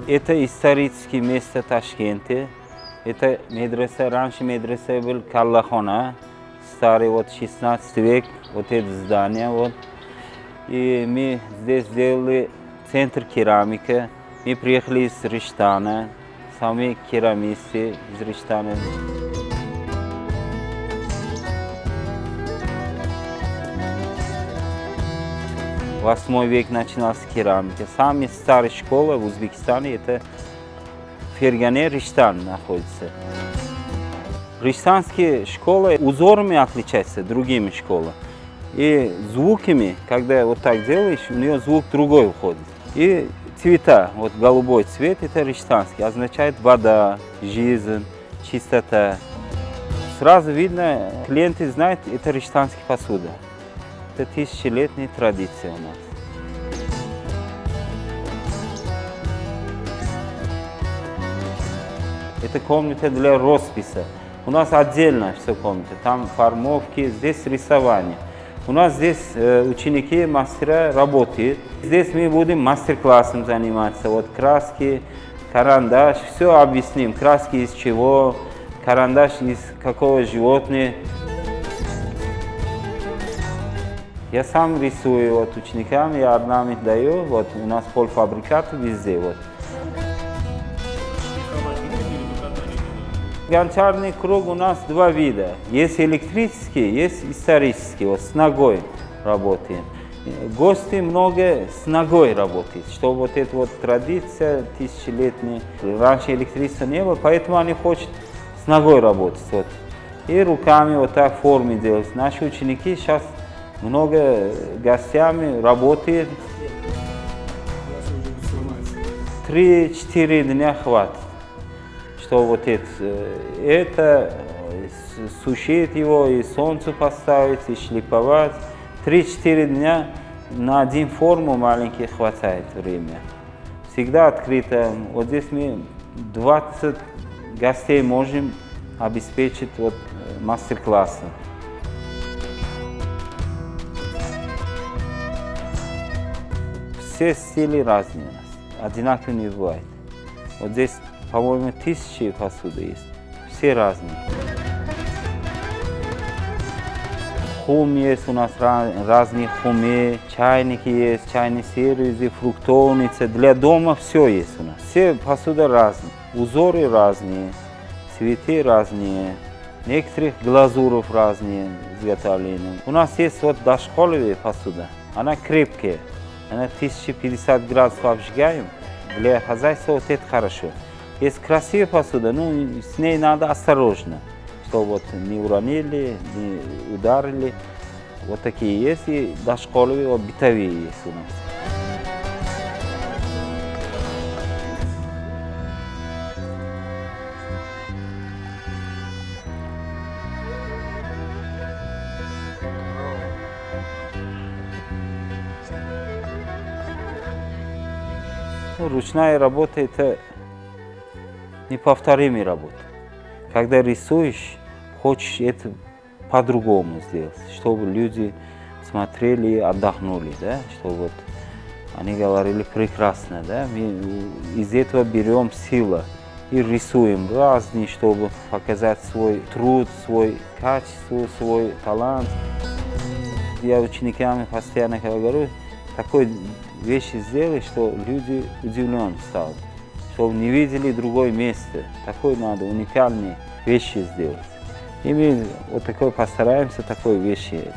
Это историческое место Ташкента. Это медресе, раньше медресе был Каллахона, старый 16 век, вот это здание. Вот. И мы здесь сделали центр керамики. Мы приехали из Риштана, сами керамисты из Риштана. В 8 век начиналась керамика. Самая старая школа в Узбекистане это Фергане, Риштан находится. Риштанские школы узорами отличаются от другими школами. И звуками, когда вот так делаешь, у нее звук другой уходит. И цвета, вот голубой цвет, это риштанский, означает вода, жизнь, чистота. Сразу видно, клиенты знают, это риштанская посуда. Это тысячелетняя традиция у нас. Это комната для росписи. У нас отдельно все комната. Там формовки, здесь рисование. У нас здесь ученики, мастера работают. Здесь мы будем мастер-классом заниматься. Вот краски, карандаш, все объясним. Краски из чего, карандаш из какого животного. Я сам рисую вот, ученикам, я орнамент даю. Вот, у нас полуфабрикаты везде. Вот. Гончарный круг у нас два вида. Есть электрический, есть исторический. Вот с ногой работаем. Гости много с ногой работают, чтобы вот эта вот традиция тысячелетняя. Раньше электричества не было, поэтому они хотят с ногой работать. Вот. И руками вот так в форме делать. Наши ученики сейчас много гостями работают. 3-4 дня хватит. Что вот это сушить его, и солнце поставить, и шлиповать. 3-4 дня на один форму маленький хватает время. Всегда открыто. Вот здесь мы 20 гостей можем обеспечить вот, мастер-классом. Все стили разные у нас, одинаковые не бывает. Вот здесь, по-моему, 1000 посуды есть, все разные. Хум есть у нас разные хумы, чайники есть, чайные сервизы, фруктовницы. Для дома все есть у нас. Все посуды разные, узоры разные, цветы разные, некоторых глазуров разные изготовления. У нас есть вот дошколовая посуда, она крепкая. Она 1050 градусов обжигаем. Для хозяйства вот это хорошо. Есть красивая посуда, но с ней надо осторожно, чтобы вот не уронили, не ударили. Вот такие есть, и дошколовые, вот бытовые есть у нас. Ручная работа – это неповторимая работа. Когда рисуешь, хочешь это по-другому сделать, чтобы люди смотрели и отдохнули, да? Чтобы вот они говорили прекрасно. Да? Мы из этого берем силу и рисуем разные, чтобы показать свой труд, свой качество, свой талант. Я ученикам постоянно говорю, такой вещи сделать, что люди удивлены стали, чтобы не видели другое место. Такой надо уникальные вещи сделать. И мы вот такой постараемся такой вещи,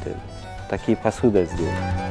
такие посуды сделать.